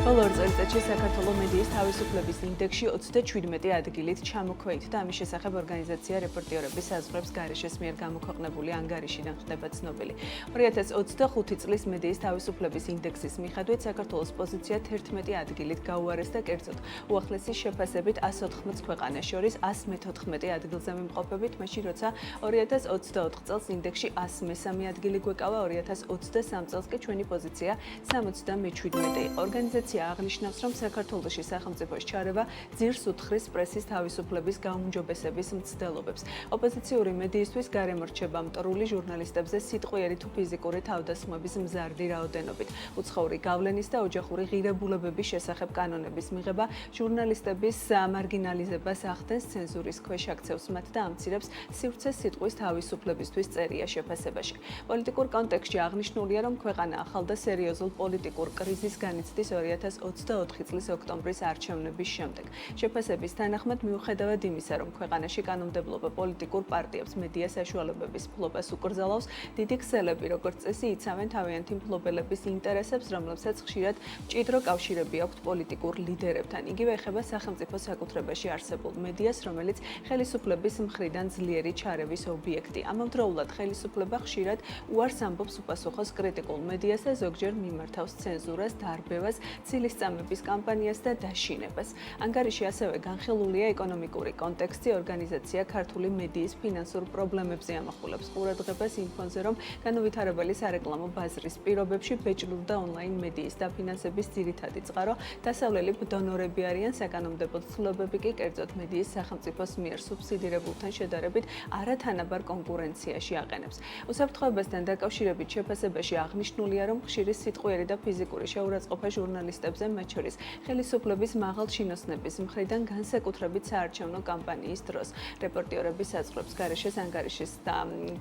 ბოლო ორ წელიწადში საქართველოს მედიის თავისუფლების ინდექსში 37 ადგილით ჩამოქვეით და ამის შესახებ ორგანიზაცია რეპორტიორების საზღვრებს გარეშეს მიერ გამოქვეყნებული ანგარიშიდან ხდება ცნობილი. 2025 წლის მედიის თავისუფლების ინდექსის მიხედვით საქართველოს პოზიცია 11 ადგილით გაუარეს და კერძოდ უახლესი შეფასებით 114 ქვეყანას შორის 114 ადგილზე მიმყოფებით, მაშინ როცა 2024 წელს ინდექსში 103 ადგილი გვეკავა, 2023 წელს კი ჩვენი პოზიცია 77 იყო. ორგანიზაცია აღნიშნავს, რომ საქართველოში სახელმწიფოს ჩარევა ძირს უთხრის პრესის თავისუფლების გაუმჯობესების მცდელობებს. ოპოზიციური მედიისთვის გარემო რჩება მტრული, ჟურნალისტებზე სიტყვიერი თუ ფიზიკური თავდასხმების მზარდი რაოდენობით. უცხოური გავლენის და ოჯახური ღირებულებების შესახებ კანონების მიღება ჟურნალისტების მარგინალიზებას ახდენს, ცენზურის ქვეშ აქცევს მათ და ამცირებს სივრცეს სიტყვის თავისუფლებისთვის წერია შეფასებაში. პოლიტიკურ კონტექსტში აღნიშნულია, რომ ქვეყანა ახალ და სერიოზულ პოლიტიკურ კრიზისს განიცდის 2024 წლის ოქტომბრის არჩევნების შემდეგ. შეფასების თანახმად, მიუხედავად იმისა, რომ ქვეყანაში კანონმდებლობა პოლიტიკურ პარტიებს მედია საშუალებების ფლობას უკრძალავს, დიდი ქსელები, როგორც წესი, იცავენ თავიანთი მფლობელების ინტერესებს, რომლებსაც ხშირად მჭიდრო კავშირები აქვთ პოლიტიკურ ლიდერებთან. იგივე ეხება სახელმწიფო საკუთრებაში არსებულ მედიას, რომელიც ხელისუფლების მხრიდან ძლიერი ჩარევის ობიექტი. ამავდროულად, ხელისუფლება ხშირად უარს ამბობს უპასუხოს კრიტიკულ მედიას და ზოგჯერ მიმართავს ცენზურას, დარბევას, ცილისწამების კამპანიას და დაშინებას. ანგარიში ასევე განხილულია ეკონომიკური კონტექსტი, ორგანიზაცია ქართული მედიის ფინანსურ პრობლემებზე ამახვილებს ყურადღებას იმ ფონზე, რომ განუვითარებელი სარეკლამო ბაზრის პირობებში ბეჭდურ და ონლაინ მედიის დაფინანსების ძირითადი წყარო დასავლელი დონორები არიან, საკანონმდებლო ცვლილებები კი კერძოდ მედიის სახელმწიფოს მიერ სუბსიდირებულთან შედარებით არათანაბარ კონკურენციაში აყენებს. უსაფრთხოებასთან დაკავშირებით შეფასებაში აღნიშნულია, რომ ხშირი სიტყვიერი და ფიზიკური შეურაცხყოფა ჟურნალისტებზე, მათ შორის ხელისუფლების მაღალ ჩინოსნების მხრიდან განსაკუთრებით საარჩევნო კამპანიის დროს. რეპორტიორების საზღვრებს გარეშეს ანგარიშის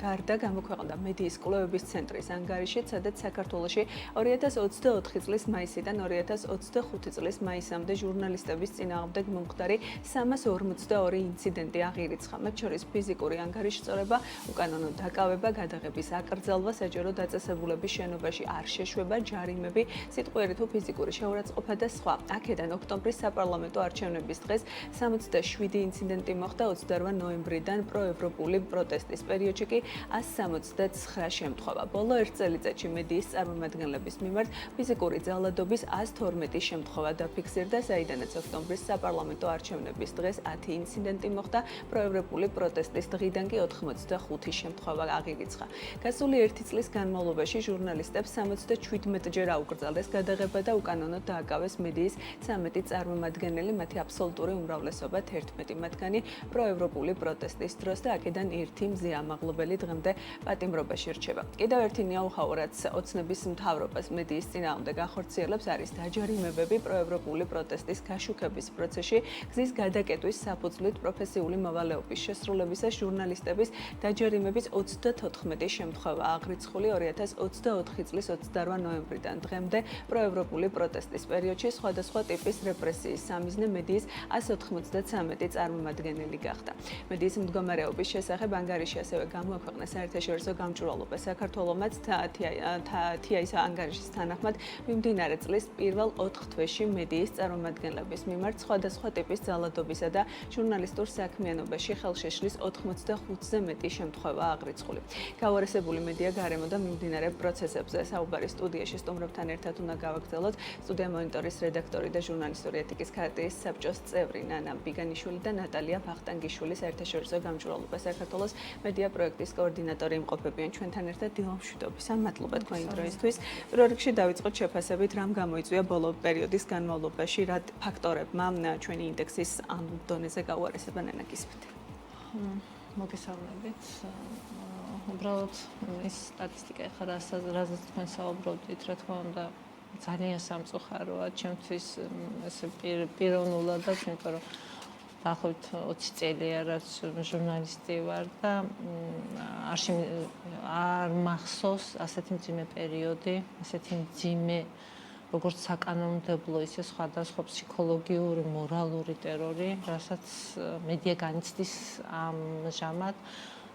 გარდა გამოქვეყნდა მედიის კვლევების ცენტრის ანგარიშიც, სადაც საქართველოში 2024 წლის მაისიდან 2025 წლის მაისამდე ჟურნალისტების წინააღმდეგ მომხდარი 342 ინციდენტი აღირიცხა, მათ შორის ფიზიკური ანგარიშწორება, უკანონო დაკავება, გადაღების აკრძალვა, საჯარო დაწესებულების შენობაში არ შეშვება, ჯარიმები, სიტყვიერი თუ ფიზიკური შეურაცხყოფა და სხვა. აქედან ოქტომბრის საპარლამენტო არჩევნების დღეს 67 ინციდენტი მოხდა, 28 ნოემბრიდან პროევროპული პროტესტის პერიოდში კი 169 შემთხვევა. ბოლო ერთ წელიწადში მედიის წარმომადგენლების მიმართ ფიზიკური ძალადობის 112 შემთხვევა დაფიქსირდა, საიდანაც ოქტომბრის საპარლამენტო არჩევნების დღეს 10 ინციდენტი მოხდა, პროევროპული პროტესტის დღიდან კი 85 შემთხვევა აღირიცხა. გასული ერთი წლის განმავლობაში ჟურნალისტებს 77 ჯერ აუკრძალეს გადაღება და უკანონოდ დააკავეს მედიის 13 წარმომადგენელი, მათი აბსოლუტური უმრავლესობა 11 მათგანი პროევროპული პროტესტის დროს და აქედან ერთი მზეამაღლობელი დღემდე პატიმრობაში რჩება. კიდევ ერთი ნოუ-ჰაუ, რაც ოცნების მთავრობას მედიის წინააღმდეგ ახორციელებს, არის დაჯარიმებები პროევროპული პროტესტის გაშუქების პროცესში, გზის გადაკეტვის საფუძვლით პროფესიული მოვალეობის შესრულებისას ჟურნალისტების დაჯარიმების 34 შემთხვევა აღრიცხული 2024 წლის 28 ნოემბრიდან დღემდე პროევროპული პროტესტის პერიოდში სხვადასხვა ტიპის რეპრესიის სამიზნე მედიის 193 წარმომადგენელი გახდა. მედიის მდგომარეობის შესახებ ანგარიში ასევე გამოაქვეყნა საერთაშორისო გამჭვირვალობა საქართველომაც TI's ანგარიშის თანახმად მიმდინარე წლის პირველ 4 თვეში მედიის წარმომადგენლების მიმართ სხვადასხვა ტიპის ძალადობისა და ჟურნალისტურ საქმიანობაში ხელშეშლის 85-ზე მეტი შემთხვევა აღრიცხული. გაუარესებული მედია გარემო და მიმდინარე პროცესებზე საუბარი სტუდიაში სტუმრებთან ერთად უნდა გავაგრძელოთ. სტუდია მონიტორის რედაქტორი და ჟურნალისტური ეთიკის ქარტიის საბჭოს წევრი ნანა ბიგანიშვილი და ნატალია ბახტანგიშვილი, საერთაშორისო გამჭვირვალობა საქართველოს მედია პროექტის კოორდინატორი იმყოფებიან ჩვენთან ერთად. დილამშვიდობისა, მადლობა თქვენი დროისთვის. პირველ რიგში დავიწყოთ შეფასებით, რამ გამოიწვია ბოლო პერიოდის განმავლობაში, რა ფაქტორებმა ჩვენი ინდექსის ამ დონეზე გაუარესება ნანაკისმით. მოგესალმებით. უბრალოდ ეს სტატისტიკა ხა რაზეც თქვენ საუბრობდით, რა თქმა უნდა, ძალიან სამწუხაროა ჩემთვის ესე პიროვნულადაც, იმიტომ რომ დაახლოებით 20 წელია რაც ჟურნალისტი ვარ და არ მახსოვს ასეთი მძიმე პერიოდი, ასეთი მძიმე როგორც საკანონმდებლო, ისე სხვადასხვა ფსიქოლოგიური, მორალური ტერორი, რასაც მედია განიცდის ამჟამად.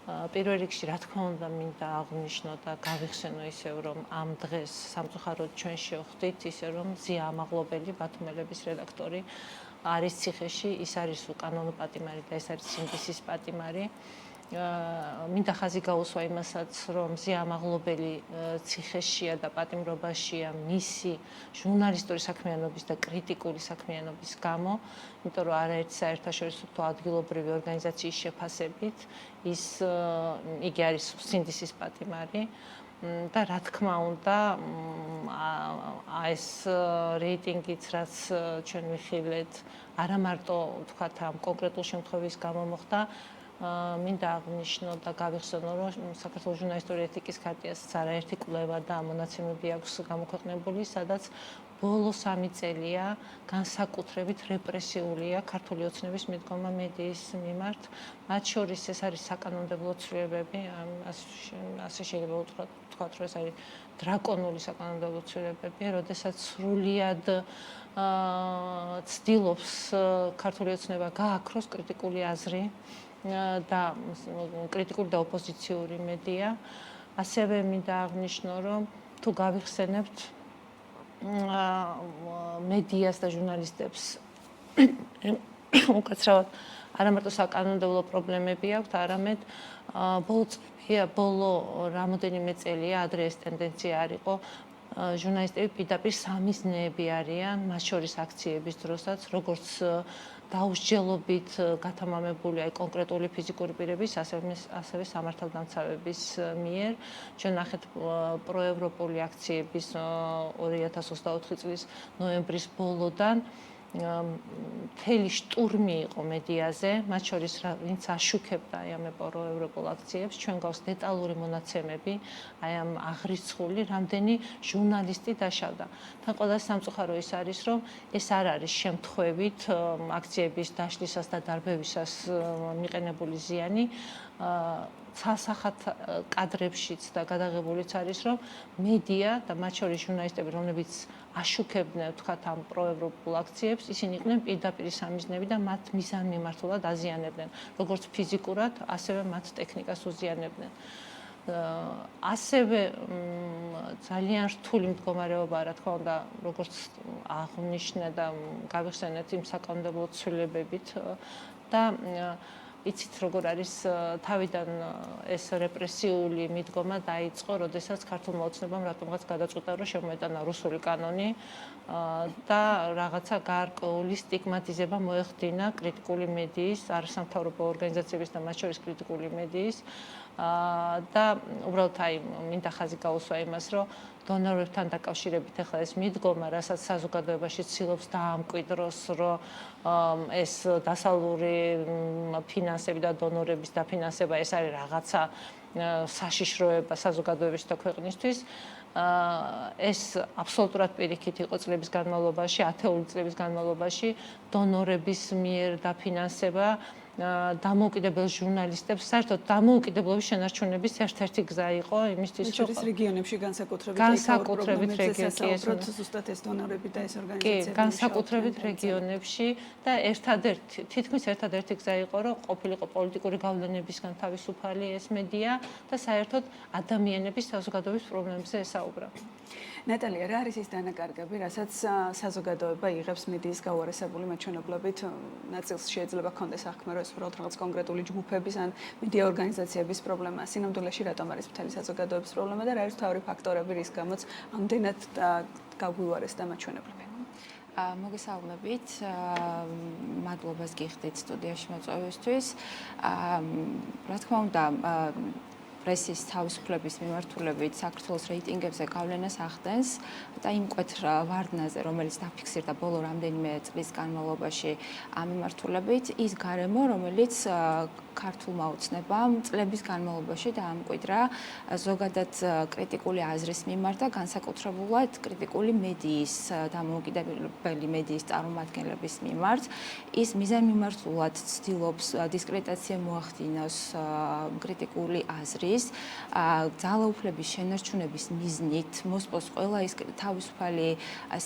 პირველ რიგში რა თქმა უნდა მინდა აღვნიშნო და გავიხსენო ისევ რომ ამ დღეს სამწუხაროდ ჩვენ შევხვდით ისე რომ ზია ამაღლობელი ბათუმელების რედაქტორი არის ციხეში, ის არის უკანონო პატიმარი და ეს არის სინდისის პატიმარი. მინდა ხაზი გაუსვა იმასაც, რომ ზია ამაღლობელი ციხეშია და პატიმრობაშია მისი ჟურნალისტური საქმიანობის და კრიტიკული საქმიანობის გამო, იმიტომ რომ არაერთი საერთაშორისო თუ ადგილობრივი ორგანიზაციის შეფასებით იგი არის სინდისის პატიმარი. და რა თქმა უნდა ეს რეიტინგიც რაც ჩვენ ვიხილეთ არა მარტო თქვათ ამ კონკრეტულ შემთხვევის გამო მოხდა მინდა აღვნიშნო და გავიხსენო რომ საქართველოს ჟურნალისტური ეთიკის ქარტიასაც არაერთი კვლევა და მონაცემები აქვს გამოქვეყნებული სადაც ბოლო 3 წელია განსაკუთრებით რეპრესიულია ქართული ოცნების მიდგომა მედიის მიმართ მათ შორის ეს არის საკანონმდებლო ცვლილებები ასე შეიძლება ვთქვათ რომ ეს არის დრაკონული საკანონმდებლო ცვლილებები როდესაც სრულიად ცდილობს ქართული ოცნება გააქროს კრიტიკული აზრი და კრიტიკული და ოპოზიციური მედია ასევე მინდა აღვნიშნო რომ თუ გავიხსენებთ მედიას და ჟურნალისტებს უკაცრავად არა მარტო საკანონმდებლო პრობლემები აქვთ, არამედ ბოლო რამოდენიმე წელია ადრე ეს ტენდენცია არ იყო ჟურნალისტები პირდაპირ სამიზნეები არიან, მათ შორის აქციების დროსაც, როგორც დაუსჯელობით გათამამებული აი კონკრეტული ფიზიკური პირების, ასევე სამართალდამცავების მიერ. ჩვენ ნახეთ პროევროპული აქციების 2024 წლის ნოემბრის ბოლოდან მთელი შტურმი იყო მედიაზე, მათ შორის ვინც აშუქებდა აი ამ პროევროპულ აქციებს, ჩვენ გვაქვს დეტალური მონაცემები, აი ამ აღრიცხული, რამდენი ჟურნალისტი დაშავდა. თან ყველაზე სამწუხარო ის არის, რომ ეს არ არის შემთხვევით აქციების დაშლისას და დარბევისას მიყენებული ზიანი. ცალსახად კადრებშიც და გადაღებულიც არის, რომ მედია და მათ შორის ჟურნალისტები, რომლებიც აშუქებდნენ, ვთქვათ, ამ პროევროპულ აქციებს, ისინი იყვნენ პირდაპირ სამიზნეები და მათ მიზანმიმართულად აზიანებდნენ, როგორც ფიზიკურად, ასევე მათ ტექნიკას უზიანებდნენ. ასევე ძალიან რთული მდგომარეობაა, რა თქმა უნდა, როგორც აღვნიშნე და გავიხსენეთ იმ საკანონმდებლო ცვლილებებით და იცით როგორ არის თავიდან ეს რეპრესიული მიდგომა დაიწყო, როდესაც ქართულმა ოცნებამ რატომღაც გადაწყვიტა, რომ შემოეტანა რუსული კანონი და რაღაცა გარკვეული სტიგმატიზება მოეხდინა კრიტიკული მედიის, არასამთავრობო ორგანიზაციების და მათ შორის კრიტიკული მედიის და უბრალოდ აი მინდა ხაზი გაუსვა იმას, რომ დონორებთან დაკავშირებით ახლა ეს მიდგომა, რასაც საზოგადოებაში ცდილობს დაამკვიდროს, რომ ეს დასავლური ფინანსები და დონორების დაფინანსება ეს არის რაღაცა საშიშროება საზოგადოებისთვის და ქვეყნისთვის. ეს აბსოლუტურად პირიქით იყო წლების განმავლობაში, ათეული წლების განმავლობაში დონორების მიერ დაფინანსება დამოუკიდებელ ჟურნალისტებს საერთოდ დამოუკიდებლობის შენარჩუნების ერთ-ერთი გზა იყო იმისთვის რომ რეგიონებში განსაკუთრებით რეგიონებში ზუსტად ეს დონორები და ეს ორგანიზაციები განსაკუთრებით რეგიონებში და თითქმის ერთადერთი გზა იყო რომ ყოფილიყო პოლიტიკური გავლენებისგან თავისუფალი ეს მედია და საერთოდ ადამიანების საზოგადოების პრობლემებზე ესაუბრა. ნატალია, რა არის ის დანაკარგები, რასაც საზოგადოება იღებს მედიის გაუარესებული მეჩვენებლებით, ნაწილს შეიძლება ქონდეს აღქმა, რომ ეს უბრალოდ რაღაც კონკრეტული ჯგუფების ან მედია ორგანიზაციების პრობლემაა. სინამდვილეში რატომ არის მთელი საზოგადოების პრობლემა და რა არის მთავარი ფაქტორები, რის გამოც ამდენად გაგვიუარესდა მეჩვენებლები? მოგესალმებით. მადლობას გიხდით სტუდიაში მოწვევისთვის. რა თქმა უნდა, პრესის თავისუფლების მიმართულებით საქართველოს რეიტინგებზე გავლენას ახდენს და იმ მკვეთრ ვარდნაზე, რომელიც დაფიქსირდა ბოლო რამდენიმე წლის განმავლობაში ამ მიმართულებით, ის გარემო, რომელიც ქართულმა ოცნებამ წლების განმავლობაში დაამკვიდრა ზოგადად კრიტიკული აზრის მიმართ და განსაკუთრებულად კრიტიკული მედიის დამოუკიდებელი მედიის წარმომადგენლების მიმართ. ის მიზანმიმართულად ცდილობს დისკრედიტაცია მოახდინოს კრიტიკული აზრის, ძალაუფლების შენარჩუნების მიზნით მოსპოს ყველა ის თავისუფალი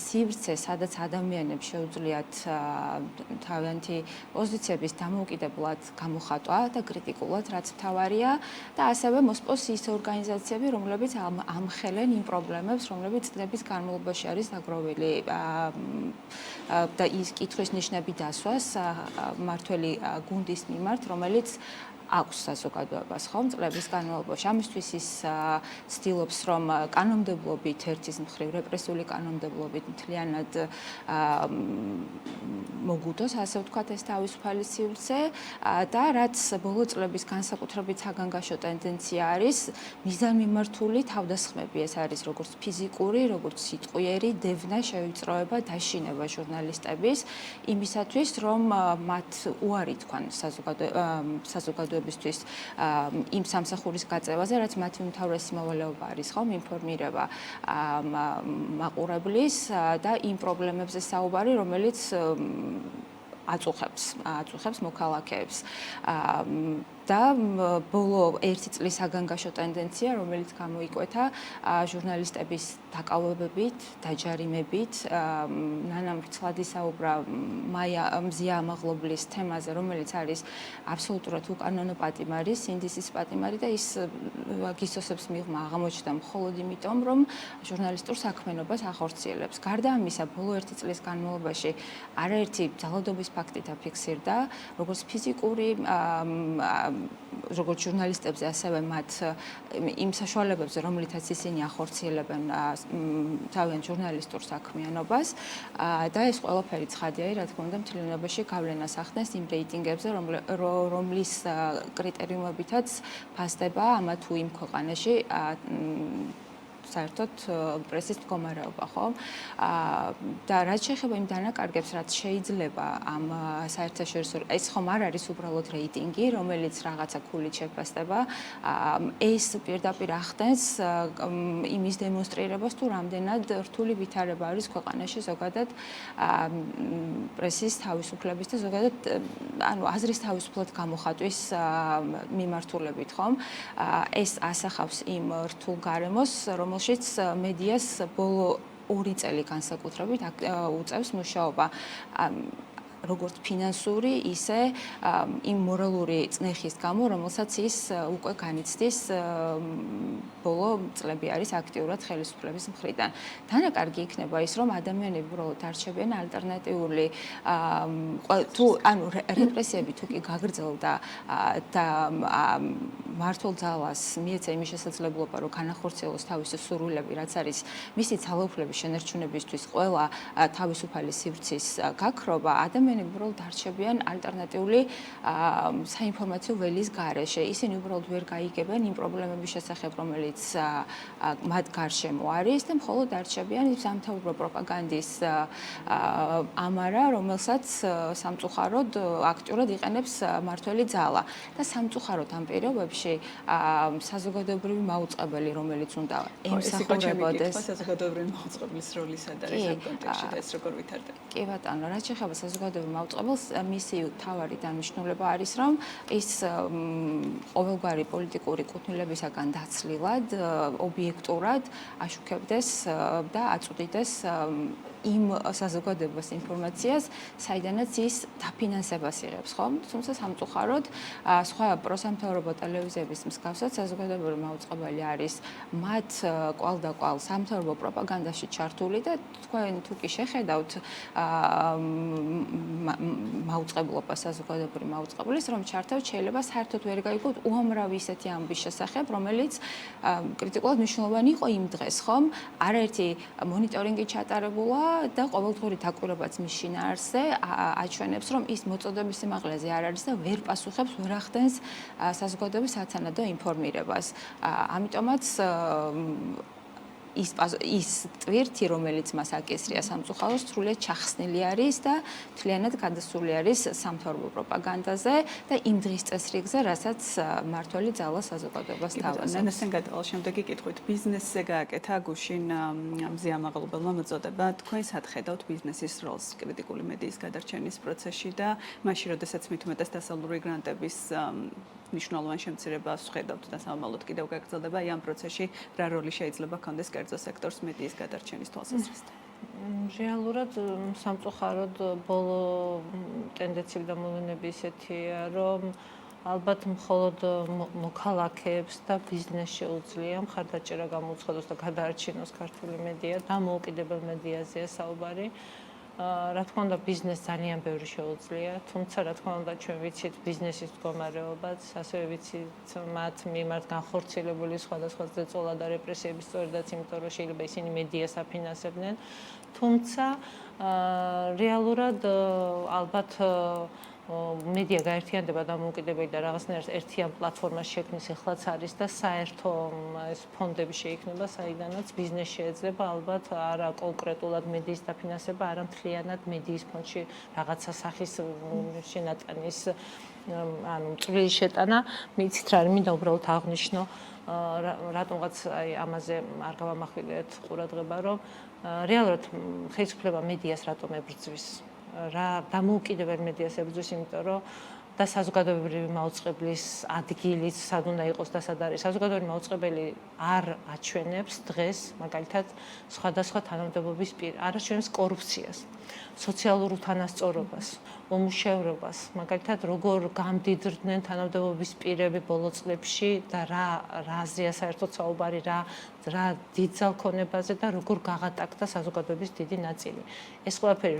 სივრცე, სადაც ადამიანებს შეუძლიათ თავიანთი პოზიციების დამოუკიდებლად გამოხატვა. ეხმარება და კრიტიკულად, რაც მთავარია და ასევე მოსპოს ის ორგანიზაციები, რომლებიც ამხელენ იმ პრობლემებს, რომლებიც წლების განმავლობაში არის დაგროვილი და ის კითხვის ნიშნები დასვას მართველი გუნდის მიმართ, რომელიც აქვს საზოგადოებას ხომ წლების განმავლობაში. ამისთვის ის ცდილობს, რომ კანონმდებლობით ერთის მხრივ რეპრესიული კანონმდებლობით მთლიანად მოგუდოს, ასე ვთქვათ, ეს თავისუფალი სივრცე და რაც ბოლო წლების განსაკუთრებით საგანგაშო ტენდენცია არის, მიზანმიმართული თავდასხმები, ეს არის როგორც ფიზიკური, როგორც სიტყვიერი დევნა, შევიწროება, დაშინება ჟურნალისტების იმისათვის, რომ მათ უარი თქვან საზოგადოებისთვის იმ სამსახურის გაწევაზე, რაც მათი უმთავრესი მოვალეობა არის, ხომ, ინფორმირება მაყურებლის და იმ პრობლემებზე საუბარი, რომელიც აწუხებს მოქალაქეებს. და ბოლო 1 წლის საგანგაშო ტენდენცია, რომელიც გამოიკვეთა ჟურნალისტების დაკავებებით, დაჯარიმებით, ნანა მრცლად ისაუბრა მზია ამაღლობლის თემაზე, რომელიც არის აბსოლუტურად უკანონო პატიმარი, სინდისის პატიმარი და ის გისოსებს მიღმა აღმოჩნდა მხოლოდ იმიტომ, რომ ჟურნალისტურ საქმიანობას ახორციელებს. გარდა ამისა, ბოლო 1 წლის განმავლობაში არაერთი ძალადობის ფაქტი დაფიქსირდა, როგორც ფიზიკური როგორც ჟურნალისტებზე, ასევე მათ იმ საშუალებებზე, რომლითაც ისინი ახორციელებენ თავიანთ ჟურნალისტურ საქმიანობას და ეს ყველაფერი ცხადია, რა თქმა უნდა, მთლიანობაში გავლენას ახდენს იმ რეიტინგებზე, რომლის კრიტერიუმებითაც ფასდება ამა თუ იმ ქვეყანაში საერთოდ პრესის მდგომარეობა, ხო? და რაც შეეხება იმ დანაკარგებს, რაც შეიძლება ამ საერთაშორისო ეს ხომ არ არის უბრალოდ რეიტინგი, რომელიც რაღაცა ქულით შეფასდება, ეს პირდაპირ ახდენს იმის დემონსტრირებას, თუ რამდენად რთული ვითარება არის ქვეყანაში ზოგადად პრესის თავისუფლების და ზოგადად ანუ აზრის თავისუფლად გამოხატვის მიმართულებით, ხომ? ეს ასახავს იმ რთულ გარემოს, რომელშიც მედიას ბოლო 2 წელი განსაკუთრებით უწევს მუშაობა როგორც ფინანსური, ისე იმ მორალური წნეხის გამო, რომელსაც ის უკვე განიცდის ბოლო წლები არის აქტიურად ხელისუფლების მხრიდან. დანაკარგი იქნება ის, რომ ადამიანები უბრალოდ არჩევენ ალტერნატიული თუ ანუ რეპრესიები თუ კი გაგრძელდა და მართლ ძალას მიეცა იმის შესაძლებლობა, რომ განახორციელოს თავისი სურვილები, რაც არის მისი ძალაუფლების შენარჩუნებისთვის ყველა თავისუფალი სივრცის გაქრობა, ადამიანები უბრალოდ არჩევიან ალტერნატიული საინფორმაციო ველის გარეშე. ისინი უბრალოდ ვერ გაიგებენ იმ პრობლემების შესახებ, რომელიც მათ გარშემო არის და მხოლოდ არჩევიან იმ სამთავრობო პროპაგანდის ამარა, რომელსაც სამწუხაროდ აქტიურად იყენებს მართველი ძალა. და სამწუხაროდ ამ პირობებში საზოგადოებრივი მაუწყებელი, რომელიც უნდა ემსახურებოდეს საზოგადოებრივი მაუწყებლის როლი სად არის ამ კონტექსტში და ეს როგორ ვითარდება? კი ბატონო, რაც შეეხება საზოგადოებრივ მაუწყებელს, მისი თავარი დანიშნულება არის, რომ ის ყოველგვარი პოლიტიკური კუთვნილებისაგან დაცლილად, ობიექტურად აშუქებდეს და აწვდიდეს იმ საზოგადოებას ინფორმაციას, საიდანაც ის დაფინანსებას იღებს, ხო? თუმცა სამწუხაროდ, სხვა პროსამთავრობო ტელევიზიების მსგავსად საზოგადოებრივი მაუწყებელი არის მათ კვალდაკვალ სამთავრობო პროპაგანდაში ჩართული და თქვენ თუ კი შეხედავთ მაუწყებლობა საზოგადოებრივი მაუწყებლის, რომ ჩართავთ, შეიძლება საერთოდ ვერ გაიგოთ უამრავი ისეთი ამბის შესახებ, რომელიც კრიტიკულად მნიშვნელოვანი იყო იმ დღეს, ხომ? არაერთი მონიტორინგი ჩატარებულა და ყოველდღიური დაკვირვებაც მის შინაარსზე აჩვენებს, რომ ის მოწოდების სიმაღლეზე არ არის და ვერ პასუხებს, ვერ ახდენს საზოგადოების სათანადო ინფორმირებას. ამიტომაც ის ტვირთი, რომელიც მას აკისრია სამწუხაროდ, სრულიად ჩახსნილი არის და მთლიანად გადასული არის სამთავრობო პროპაგანდაზე და იმ დღის წესრიგზე, რასაც მართველი ძალა საზოგადოებას თავაზობს. ნანასთან გადავალ შემდეგი კითხვით, ბიზნესზე გააკეთა გუშინ მზია ამაღლობელმა მოწოდება. თქვენ სად ხედავთ ბიზნესის როლს კრიტიკული მედიის გადარჩენის პროცესში და მაშინ, როდესაც მით უმეტეს დასავლური გრანტების მნიშვნელოვან შემცირებას ხედავთ და სამომავლოდ კიდევ გაგრძელდება ამ პროცესში, რა როლი შეიძლება ქონდეს კერძო სექტორს მედიის გადარჩენის თვალსაზრისით? რეალურად სამწუხაროდ ბოლო ტენდენციები და მოვლენები ისეთია, რომ ალბათ მხოლოდ მოქალაქეებს და ბიზნესს შეუძლია მხარდაჭერა გამოუცხადოს და გადაარჩინოს ქართული მედია, დამოუკიდებელ მედიაზეა საუბარი. რა თქმა უნდა, ბიზნესს ძალიან ბევრი შეუძლია, თუმცა რა თქმა უნდა, ჩვენ ვიცით ბიზნესის მდგომარეობაც, ასევე ვიცით მათ მიმართ განხორციელებული სხვადასხვა ზეწოლა და რეპრესიები სწორედაც იმიტომ, რომ შეიძლება ისინი მედიას აფინანსებდნენ. თუმცა რეალურად ალბათ მედია გაერთიანდება დამოუკიდებელი და რაღაცნაირად ერთიან პლატფორმას შექმნის ეხლაც არის და საერთო ეს ფონდები შეიქმნება, საიდანაც ბიზნესს შეეძლება ალბათ არა კონკრეტულად მედიის დაფინანსება, არა მთლიანად მედიის ფონდში რაღაცა სახის შენატანის ანუ წვლილი შეტანა. მიცით რა არის, მინდა უბრალოდ აღვნიშნო რატომღაც აი ამაზე არ გავამახვილეთ ყურადღება, რომ რეალურად ხელისუფლება მედიას რატომ ებრძვის. რა დამოუკიდებელ მედიას ებრძვის, იმიტომ რომ და საზოგადოებრივი მაუწყებლის ადგილიც სად უნდა იყოს და სად არის. საზოგადოებრივი მაუწყებელი არ აჩვენებს დღეს მაგალითად სხვადასხვა თანამდებობის არ აჩვენებს კორუფციას, სოციალურ უთანასწორობას, უმუშევრობას, მაგალითად როგორ გამდიდრდნენ თანამდებობის პირები ბოლო წლებში და რაზეა საერთოდ საუბარი, რა დიდძალ ქონებაზე და როგორ გაღატაკდა საზოგადოების დიდი ნაწილი. ეს ყველაფერი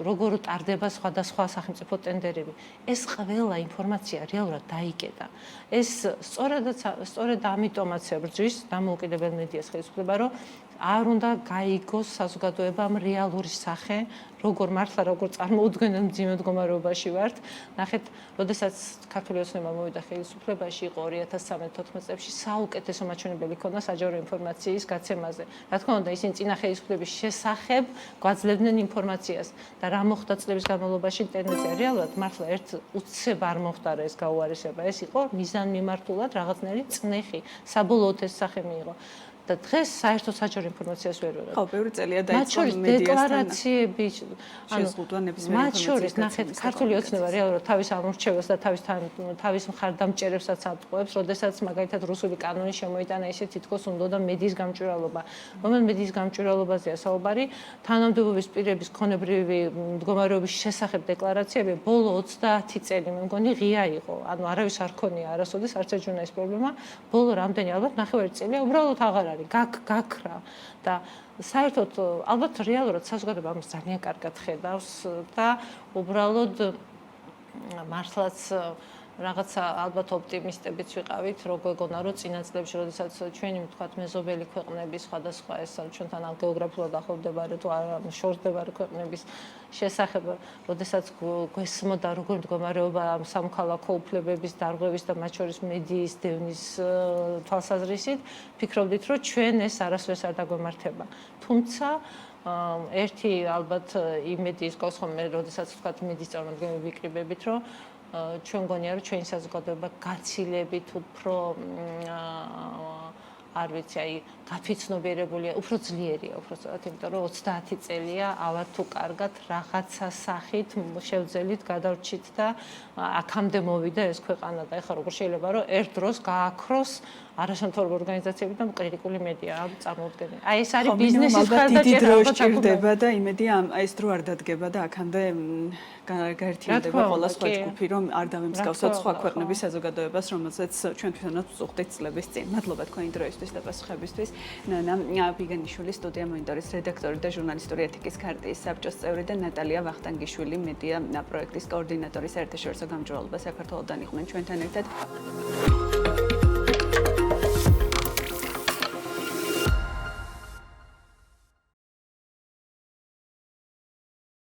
როგორ ტარდება სხვადასხვა სახელმწიფო ტენდერები. ეს ყველა ინფორმაცია რეალურად დაიკეტა. ეს სწორედ ამიტომაც ებრძვის დამოუკიდებელ მედიას ხელისუფლება, რომ არ უნდა გაიგოს საზოგადოებამ რეალური სახე, როგორ მართლა როგორ წარმოუდგენელ მძიმე მდგომარეობაში ვართ. ნახეთ, როდესაც ქართული ოცნება მოვიდა ხელისუფლებაში, იყო 2013-14 წლებში საუკეთესო მაჩვენებელი ქონდა საჯარო ინფორმაციის გაცემაზე. რა თქმა უნდა, ისინი წინა ხელისუფლების შესახებ გვაძლევდნენ ინფორმაციას და რა მოხდა წლების განმავლობაში ტენდენცია რეალურად მართლა ერთ უცებ არ მომხდარა ეს გაუარესება. ეს იყო მიზანმიმართულად რაღაცნაირი წნეხი, საბოლოოდ ეს სახე მიიღო. და დღეს საერთოდ საჯარო ინფორმაციას ვერ ვიღებ. ხო, ბევრი წელია დაიწყო მათ შორის დეკლარაციები, მათ შორის ნახეთ, ქართული ოცნება რეალურად თავის ამორჩევას და თავის მხარდამჭერებსაც ატყუებს, როდესაც მაგალითად რუსული კანონი შემოიტანა, ისე თითქოს უნდა მედიის გამჭვირვალობა. რომელ მედიის გამჭვირვალობაზეა საუბარი, თანამდებობის პირების ქონებრივი მდგომარეობის შესახებ დეკლარაციები ბოლო 30 წელი მე მგონი ღია იყო. ანუ არავის არ ქონია არასოდეს არც ერთ ჟურნალის პრობლემა, ბოლო რამდენი ალბათ 9 წელია უბრალოდ აღარ არის. გაქრა და საერთოდ ალბათ რეალურად საზოგადოება ამას ძალიან კარგად ხედავს და უბრალოდ მართლაც რაღაცა ალბათ ოპტიმისტებიც ვიყავით, რო გვეგონა რომ წინა წლებში, როდესაც ჩვენი ვთქვათ მეზობელი ქვეყნების სხვადასხვა ეს ჩვენთან გეოგრაფიულად ახლოვდებარე თუ შორდებარე ქვეყნების შესახებ, როდესაც გვესმოდა როგორ მდგომარეობა სამოქალაქო უფლებების დარღვევის და მათ შორის მედიის დევნის თვალსაზრისით, ფიქრობდით, რომ ჩვენ ეს არასდროს არ დაგვემართება. თუმცა ერთი ალბათ იმედის გქონს ხოლმე, როდესაც ვთქვათ მედიის წარმომადგენლები ვიკრიბებით, რომ ჩვენ გონია რომ ჩვენი საზოგადოება გაცილებით უფრო არ ვიცი, აი გაფიცნობიერებულია, უფრო ძლიერია, უბრალოდ იმიტომ რომ 30 წელია ალბათ თუ კარგად რაღაცა სახით შევძელით, გადავრჩით და აქამდე მოვიდა ეს ქვეყანა და ეხლა როგორ შეიძლება რომ ერთ დროს გააქროს არასამთავრობო ორგანიზაციები და კრიტიკული მედია წარმოუდგენელი. აი ეს არის ბიზნესის მხარდაჭერა ჭირდება და იმედია ეს დრო არ დადგება და აქამდე გაერთიანდება ყველა სხვა ჯგუფი, რომ არ დავემსგავსოთ სხვა ქვეყნების საზოგადოებას, რომელზეც ჩვენ თვითონაც ვწუხდით წლების წინ. მადლობა თქვენი დროისთვის და პასუხებისთვის. ნანა ბიგანიშვილი, სტუდია მონიტორის რედაქტორი და ჟურნალისტური ეთიკის ქარტიის საბჭოს წევრი და ნატალია ვახტანგიშვილი, მედია პროექტის კოორდინატორი, საერთაშორისო გამჭვირვალობა საქართველოსთან იყვნენ ჩვენთან ერთად.